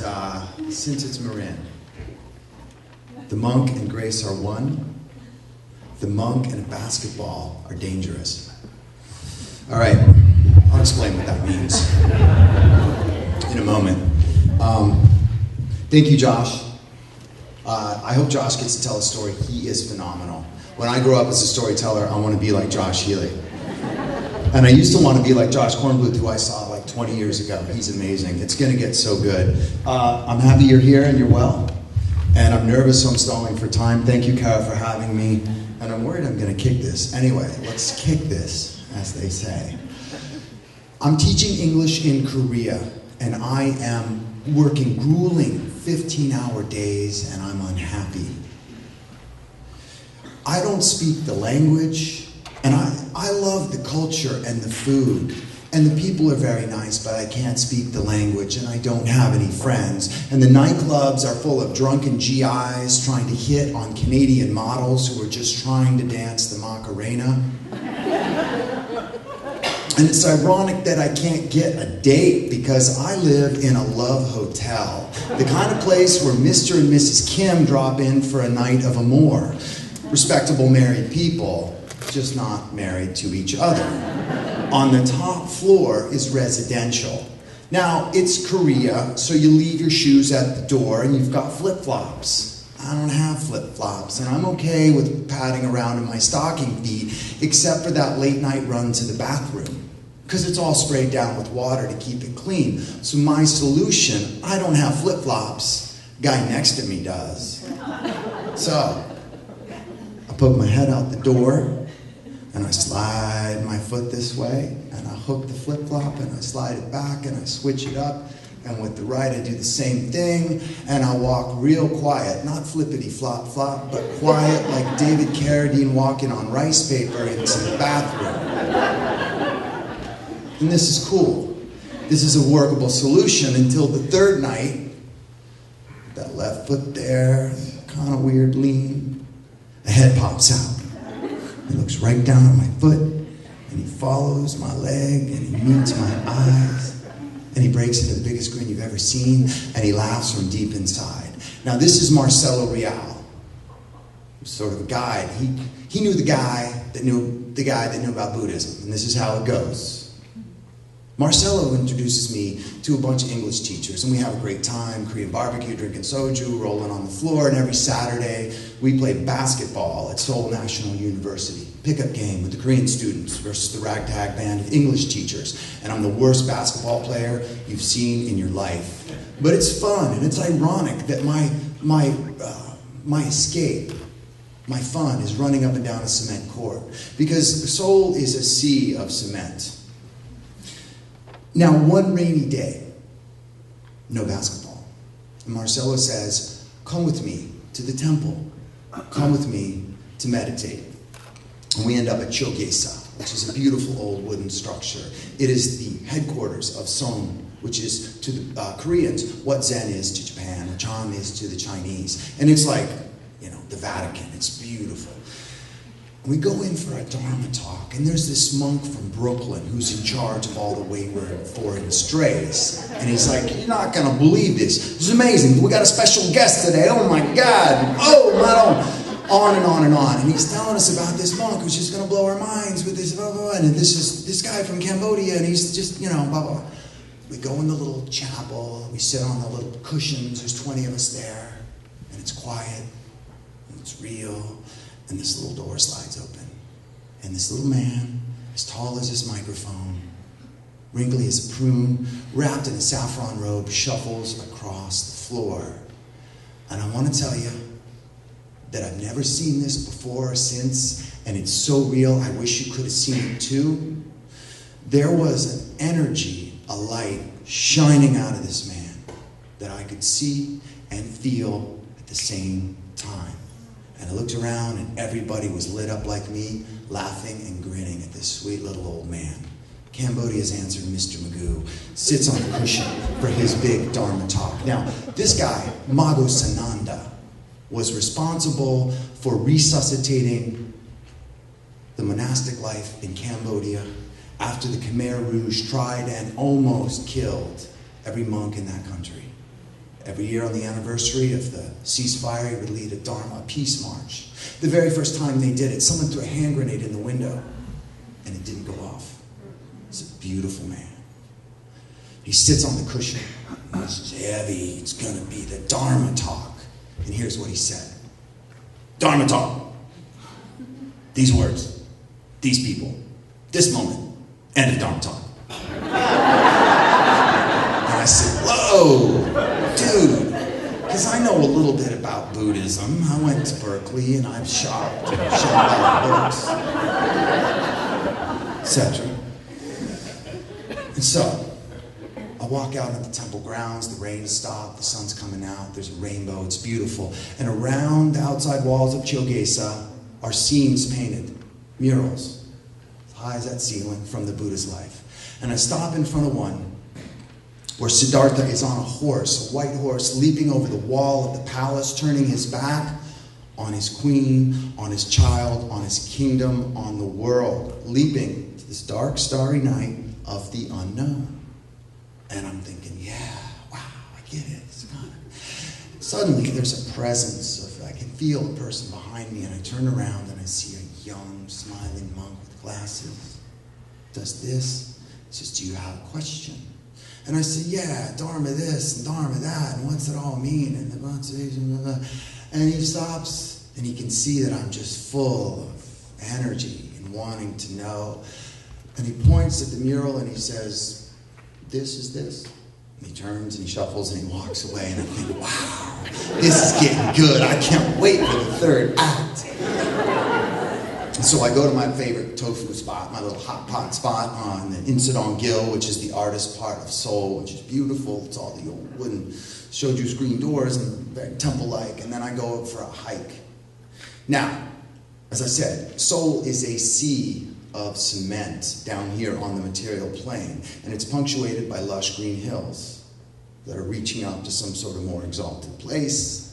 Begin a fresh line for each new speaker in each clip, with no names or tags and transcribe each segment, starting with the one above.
And since it's Marin, the monk and grace are one. The monk and a basketball are dangerous. All right, I'll explain what that means in a moment. Thank you, Josh. I hope Josh gets to tell a story. He is phenomenal. When I grow up as a storyteller, I want to be like Josh Healy. And I used to want to be like Josh Kornbluth, who I saw like 20 years ago. He's amazing. It's going to get so good. I'm happy you're here and you're well. And I'm nervous, so I'm stalling for time. Thank you, Kara, for having me. And I'm worried I'm going to kick this. Anyway, let's kick this, as they say. I'm teaching English in Korea, and I am working grueling 15-hour days, and I'm unhappy. I don't speak the language, and I love the culture and the food, and the people are very nice, but I can't speak the language, and I don't have any friends. And the nightclubs are full of drunken GIs trying to hit on Canadian models who are just trying to dance the Macarena. And it's ironic that I can't get a date because I live in a love hotel, the kind of place where Mr. and Mrs. Kim drop in for a night of amour. Respectable married people, just not married to each other. On the top floor is residential. Now, it's Korea, so you leave your shoes at the door and you've got flip-flops. I don't have flip-flops, and I'm okay with padding around in my stocking feet, except for that late-night run to the bathroom, because it's all sprayed down with water to keep it clean. So my solution, I don't have flip-flops. Guy next to me does. So, I put my head out the door, and I slide my foot this way, and I hook the flip-flop, and I slide it back, and I switch it up, and with the right I do the same thing, and I walk real quiet, not flippity-flop-flop, but quiet like David Carradine walking on rice paper into the bathroom. And this is cool. This is a workable solution until the third night. That left foot there, kind of weird lean, a head pops out. He looks right down at my foot, and he follows my leg, and he meets my eyes, and he breaks into the biggest grin you've ever seen, and he laughs from deep inside. Now, this is Marcelo Real, sort of a guide. He knew the guy that knew about Buddhism, and this is how it goes. Marcelo introduces me to a bunch of English teachers, and we have a great time, Korean barbecue, drinking soju, rolling on the floor, and every Saturday we play basketball at Seoul National University. Pickup game with the Korean students versus the ragtag band of English teachers. And I'm the worst basketball player you've seen in your life. But it's fun, and it's ironic that my escape, my fun, is running up and down a cement court. Because Seoul is a sea of cement. Now, one rainy day, no basketball. And Marcelo says, come with me to the temple. Come with me to meditate. And we end up at Chogyesa, which is a beautiful old wooden structure. It is the headquarters of Song, which is to the Koreans what Zen is to Japan, or Chan is to the Chinese. And it's like, the Vatican. It's beautiful. We go in for a Dharma talk, and there's this monk from Brooklyn who's in charge of all the wayward foreign strays. And he's like, you're not going to believe this. This is amazing. We got a special guest today. Oh, my God. Oh, my God. On and on and on. And he's telling us about this monk who's just going to blow our minds with this, blah, blah, blah. And this is this guy from Cambodia, and he's just, blah, blah. We go in the little chapel. We sit on the little cushions. There's 20 of us there. And it's quiet. And it's real. And this little door slides open. And this little man, as tall as his microphone, wrinkly as a prune, wrapped in a saffron robe, shuffles across the floor. And I want to tell you that I've never seen this before or since, and it's so real, I wish you could have seen it too. There was an energy, a light, shining out of this man that I could see and feel at the same time. And I looked around, and everybody was lit up like me, laughing and grinning at this sweet little old man. Cambodia's answered Mr. Magoo, sits on the cushion for his big Dharma talk. Now, this guy, Mago Sananda, was responsible for resuscitating the monastic life in Cambodia after the Khmer Rouge tried and almost killed every monk in that country. Every year on the anniversary of the ceasefire, he would lead a Dharma peace march. The very first time they did it, someone threw a hand grenade in the window, and it didn't go off. He's a beautiful man. He sits on the cushion. This is heavy. It's going to be the Dharma talk. And here's what he said. Dharma talk. These words. These people. This moment. End of Dharma talk. And I said, whoa, dude. Because I know a little bit about Buddhism. I went to Berkeley and I've shopped and bought books, etc. And so, I walk out on the temple grounds, the rain stopped, the sun's coming out, there's a rainbow, it's beautiful. And around the outside walls of Chiogesa are scenes painted, murals, as high as that ceiling from the Buddha's life. And I stop in front of one where Siddhartha is on a horse, a white horse, leaping over the wall of the palace, turning his back on his queen, on his child, on his kingdom, on the world, leaping to this dark, starry night of the unknown. And I'm thinking, yeah, wow, I get it. It's kind of... Suddenly, there's a presence of, I can feel a person behind me, and I turn around and I see a young, smiling monk with glasses. Does this? He says, do you have a question? And I said, yeah, Dharma this and Dharma that, and what's it all mean? And he stops, and he can see that I'm just full of energy and wanting to know. And he points at the mural and he says, this is this. And he turns and he shuffles and he walks away, and I think, wow, this is getting good. I can't wait for the third act. And so I go to my favorite tofu spot, my little hot pot spot on the Insadong Gil, which is the artist part of Seoul, which is beautiful. It's all the old wooden shoju screen doors and very temple-like. And then I go for a hike. Now, as I said, Seoul is a sea of cement down here on the material plane, and it's punctuated by lush green hills that are reaching up to some sort of more exalted place,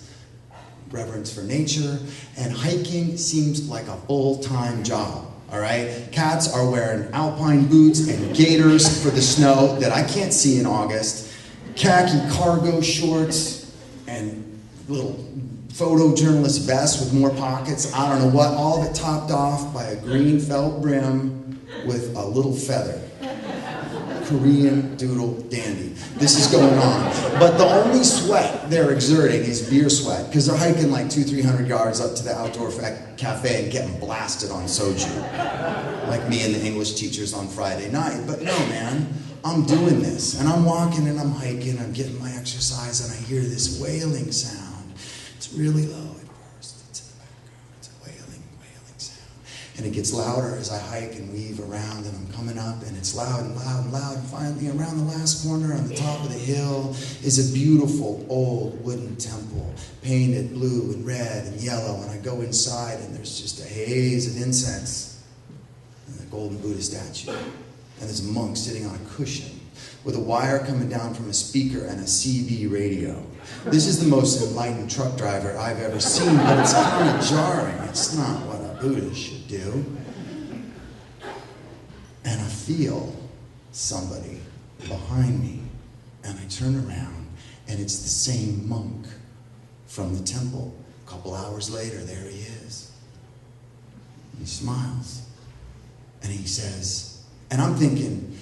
reverence for nature, and hiking seems like a full-time job, all right? Cats are wearing alpine boots and gaiters for the snow that I can't see in August, khaki cargo shorts, and little photojournalist vest with more pockets, I don't know what, all of it topped off by a green felt brim with a little feather. Korean doodle dandy. This is going on. But the only sweat they're exerting is beer sweat, because they're hiking like 200-300 yards up to the outdoor cafe and getting blasted on soju. Like me and the English teachers on Friday night. But no, man, I'm doing this. And I'm walking and I'm hiking, I'm getting my exercise, and I hear this wailing sound. It's really low at first, it's in the background, it's a wailing sound. And it gets louder as I hike and weave around, and I'm coming up, and it's loud and loud and loud, and finally around the last corner on the top of the hill is a beautiful old wooden temple, painted blue and red and yellow, and I go inside and there's just a haze of incense and a golden Buddha statue. And there's a monk sitting on a cushion with a wire coming down from a speaker and a CB radio. This is the most enlightened truck driver I've ever seen, but it's kind of jarring. It's not what a Buddhist should do. And I feel somebody behind me, and I turn around, and it's the same monk from the temple. A couple hours later, there he is. He smiles, and he says, and I'm thinking,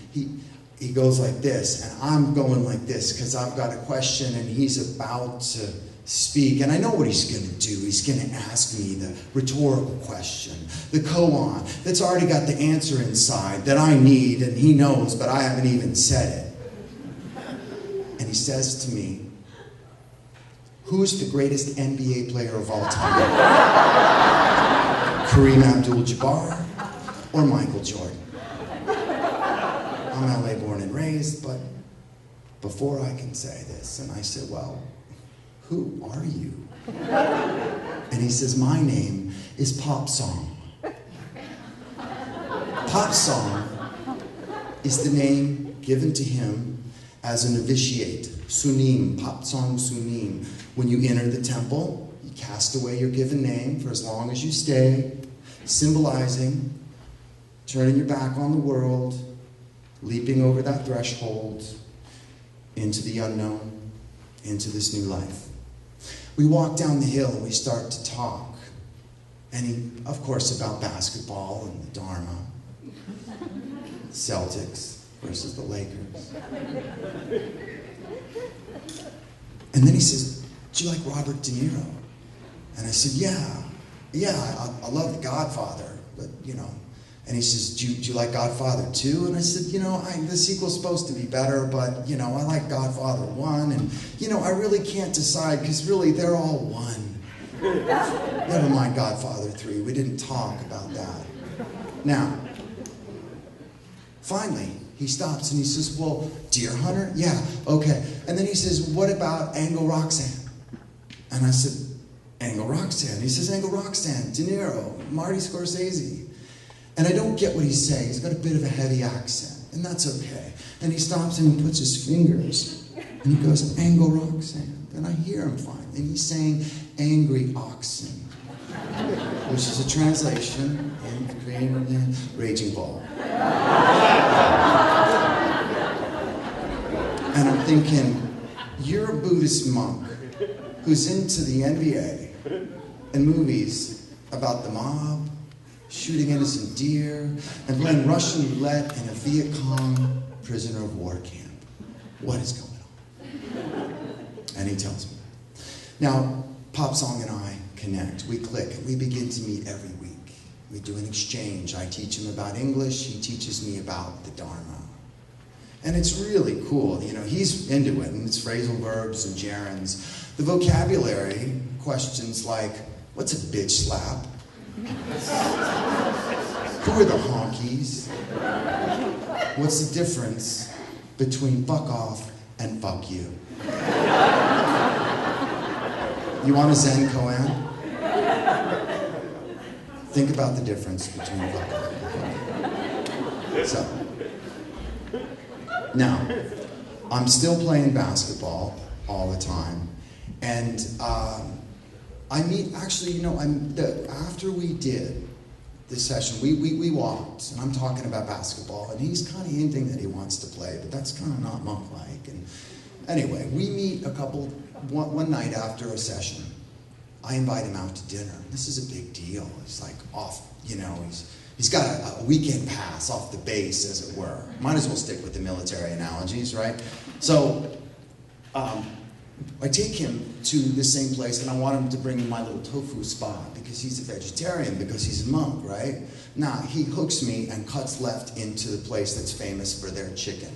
he goes like this, and I'm going like this, because I've got a question, and he's about to speak. And I know what he's going to do. He's going to ask me the rhetorical question, the koan, that's already got the answer inside that I need, and he knows, but I haven't even said it. And he says to me, who's the greatest NBA player of all time? Kareem Abdul-Jabbar or Michael Jordan? I'm LA born and raised, but before I can say this, and I said, well, who are you? And he says, my name is Pop Song. Pop Song is the name given to him as a novitiate, Sunim, Pop Song Sunim. When you enter the temple, you cast away your given name for as long as you stay, symbolizing turning your back on the world, leaping over that threshold into the unknown, into this new life. We walk down the hill and we start to talk. And he, of course, about basketball and the Dharma. Celtics versus the Lakers. And then he says, do you like Robert De Niro? And I said, yeah, I love The Godfather, but, you know. And he says, do you like Godfather 2? And I said, you know, the sequel's supposed to be better, but, you know, I like Godfather 1. And, you know, I really can't decide, because really, they're all one. Never mind Godfather 3. We didn't talk about that. Now, finally, he stops and he says, well, Deer Hunter? Yeah, okay. And then he says, what about Angle Roxanne? And I said, Angle Roxanne? He says, Angle Roxanne, De Niro, Marty Scorsese. And I don't get what he's saying. He's got a bit of a heavy accent, and that's okay. And he stops and he puts his fingers, and he goes, Angle Roxanne. And I hear him fine, and he's saying, angry oxen, which is a translation in Raging Bull. And I'm thinking, you're a Buddhist monk who's into the NBA and movies about the mob, shooting innocent deer, and playing Russian roulette in a Viet Cong prisoner of war camp. What is going on? And he tells me. Now, Pop Song and I connect. We click, and we begin to meet every week. We do an exchange. I teach him about English. He teaches me about the Dharma. And it's really cool. You know, he's into it, and it's phrasal verbs and gerunds. The vocabulary, questions like, what's a bitch slap? Who are the honkies? What's the difference between fuck off and fuck you? You want a Zen koan? Think about the difference between fuck off and fuck you. So, now, I'm still playing basketball all the time, and I meet, actually, you know, after we did this session, we walked, and I'm talking about basketball, and he's kind of hinting that he wants to play, but that's kind of not monk-like. And anyway, we meet one night after a session. I invite him out to dinner. This is a big deal. He's like off, you know, he's got a weekend pass off the base, as it were. Might as well stick with the military analogies, right? So, I take him to the same place, and I want him to bring me my little tofu spot, because he's a vegetarian, because he's a monk, right? Now, he hooks me and cuts left into the place that's famous for their chicken.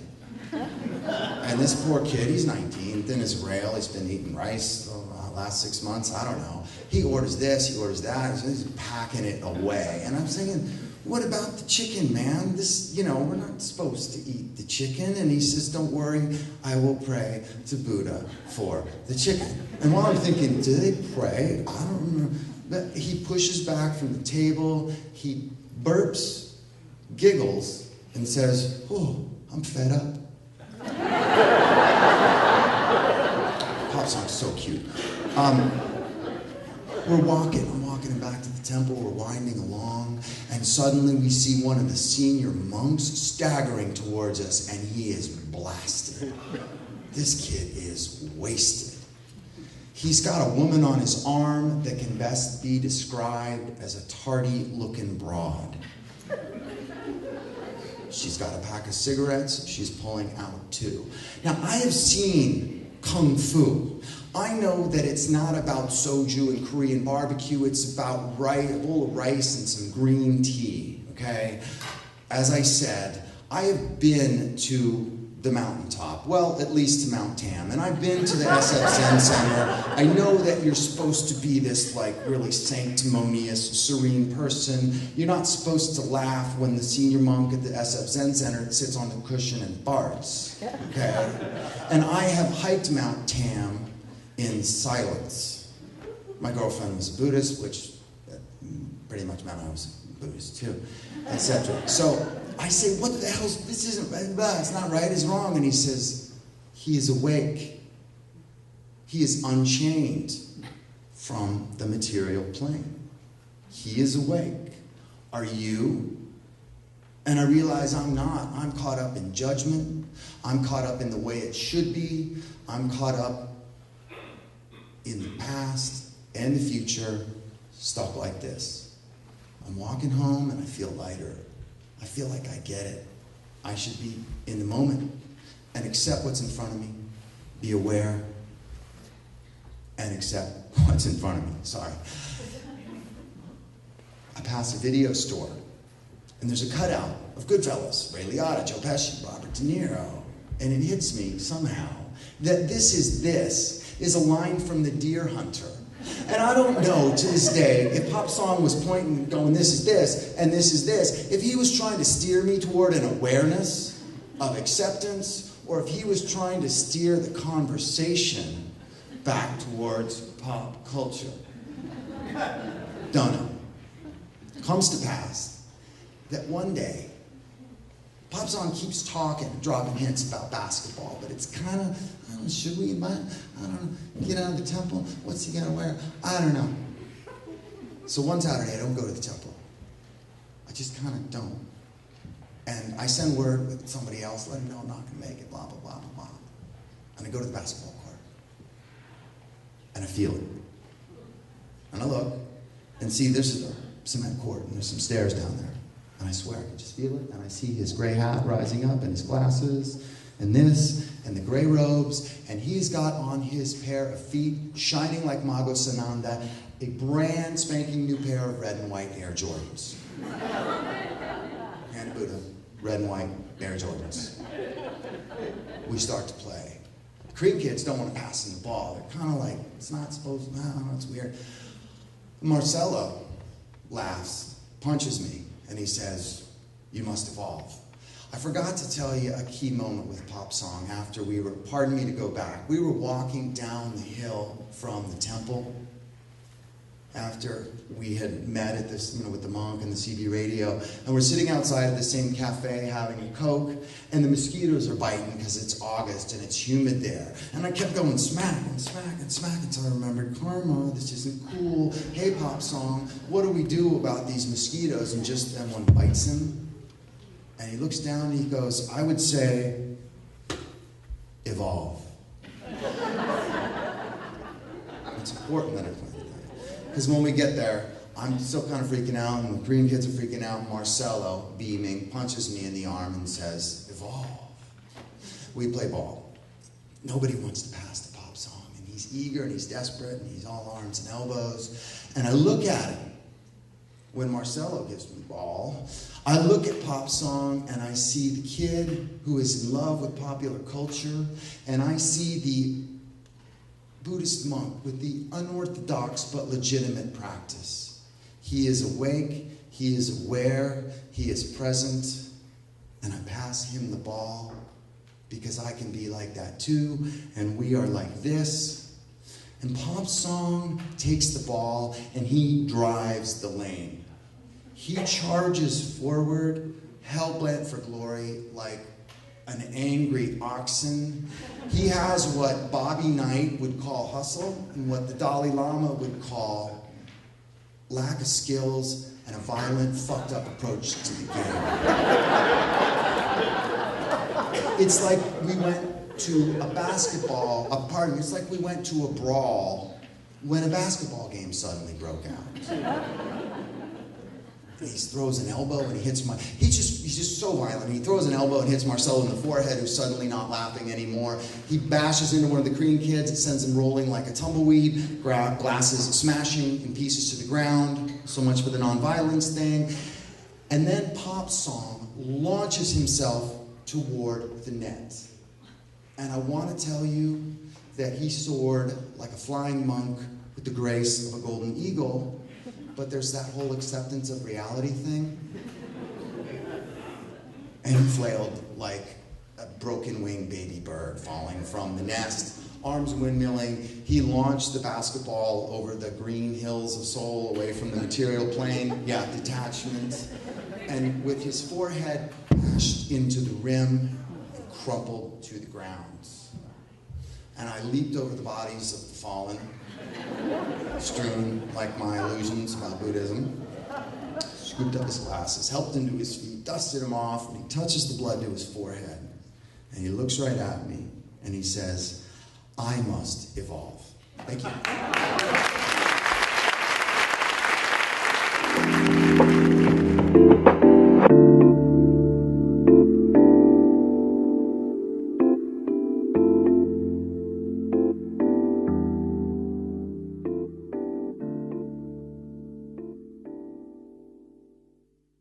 And this poor kid, he's 19, thin as a rail, he's been eating rice the last 6 months, I don't know. He orders this, he orders that, he's packing it away. And I'm thinking, what about the chicken, man? This, you know, we're not supposed to eat the chicken. And he says, don't worry, I will pray to Buddha for the chicken. And while I'm thinking, do they pray? I don't remember. But he pushes back from the table, he burps, giggles, and says, oh, I'm fed up. Pop Song's so cute. I'm walking back to the temple, we're winding along, and suddenly we see one of the senior monks staggering towards us, and he is blasted. This kid is wasted. He's got a woman on his arm that can best be described as a tardy-looking broad. She's got a pack of cigarettes, she's pulling out two. Now, I have seen Kung Fu. I know that it's not about soju and Korean barbecue, it's about a bowl of rice and some green tea, okay? As I said, I have been to the mountaintop, well, at least to Mount Tam, and I've been to the SF Zen Center. I know that you're supposed to be this, like, really sanctimonious, serene person. You're not supposed to laugh when the senior monk at the SF Zen Center sits on the cushion and farts, okay? And I have hiked Mount Tam in silence. My girlfriend was a Buddhist, which pretty much meant I was a Buddhist too, etc. So I say, what the hell, this isn't, it's not right, it's wrong. And he says, he is awake. He is unchained from the material plane. He is awake. Are you? And I realize I'm not. I'm caught up in judgment. I'm caught up in the way it should be. I'm caught up in the past and the future stuck like this. I'm walking home and I feel lighter. I feel like I get it. I should be in the moment and accept what's in front of me. Be aware and accept what's in front of me. Sorry. I pass a video store and there's a cutout of Goodfellas, Ray Liotta, Joe Pesci, Robert De Niro. And it hits me somehow that this is a line from The Deer Hunter. And I don't know to this day if Pop Song was pointing and going, this is this, and this is this, if he was trying to steer me toward an awareness of acceptance, or if he was trying to steer the conversation back towards pop culture. Don't know. Comes to pass that one day, Pop Song keeps talking, dropping hints about basketball, but it's kind of, I don't know, should we, I don't know, get out of the temple? What's he gonna wear? I don't know. So one Saturday, I don't go to the temple. I just kind of don't. And I send word with somebody else, let him know I'm not gonna make it, blah, blah, blah, blah, blah. And I go to the basketball court. And I feel it. And I look, and see, there's a cement court, and there's some stairs down there. And I swear, I can just feel it, and I see his gray hat rising up, and his glasses, and this, and the gray robes, and he's got on his pair of feet, shining like Mago Sananda, a brand spanking new pair of red and white Air Jordans. And Buddha, red and white Air Jordans. We start to play. The Korean kids don't want to pass him the ball. They're kind of like, it's not supposed to, I don't know, it's weird. Marcelo laughs, punches me, and he says, you must evolve. I forgot to tell you a key moment with Pop Song after we were, pardon me to go back, we were walking down the hill from the temple after we had met at this, with the monk and the CB radio, and we're sitting outside of the same cafe having a Coke, and the mosquitoes are biting because it's August and it's humid there. And I kept going smack and smack and smack until I remembered, karma, this isn't cool. Hey, Pop Song, what do we do about these mosquitoes? And just then one bites him, and he looks down and he goes, I would say, evolve. It's important that I play. Because when we get there, I'm still kind of freaking out, and the Korean kids are freaking out. Marcelo, beaming, punches me in the arm and says, evolve. We play ball. Nobody wants to pass the Pop Song, and he's eager, and he's desperate, and he's all arms and elbows. And I look at him. When Marcelo gives me ball, I look at Pop Song, and I see the kid who is in love with popular culture, and I see the Buddhist monk with the unorthodox but legitimate practice. He is awake, he is aware, he is present, and I pass him the ball because I can be like that too, and we are like this. And Pop Song takes the ball and he drives the lane. He charges forward, hell-bent for glory, like an angry oxen. He has what Bobby Knight would call hustle and what the Dalai Lama would call lack of skills and a violent, fucked up approach to the game. It's like we went to a basketball, it's like we went to a brawl when a basketball game suddenly broke out. He throws an elbow and he hits he's just so violent. He throws an elbow and hits Marcelo in the forehead, who's suddenly not laughing anymore. He bashes into one of the Korean kids. It sends him rolling like a tumbleweed. Glasses smashing in pieces to the ground. So much for the nonviolence thing. And then Pop Song launches himself toward the net. And I want to tell you that he soared like a flying monk with the grace of a golden eagle. But there's that whole acceptance of reality thing. And he flailed like a broken-winged baby bird falling from the nest, arms windmilling. He launched the basketball over the green hills of Seoul, away from the material plane. Yeah, detachment. And with his forehead bashed into the rim and crumpled to the ground. And I leaped over the bodies of the fallen, strewn like my illusions about Buddhism, scooped up his glasses, helped him to his feet, dusted him off, and he touches the blood to his forehead. And he looks right at me, and he says, I must evolve. Thank you.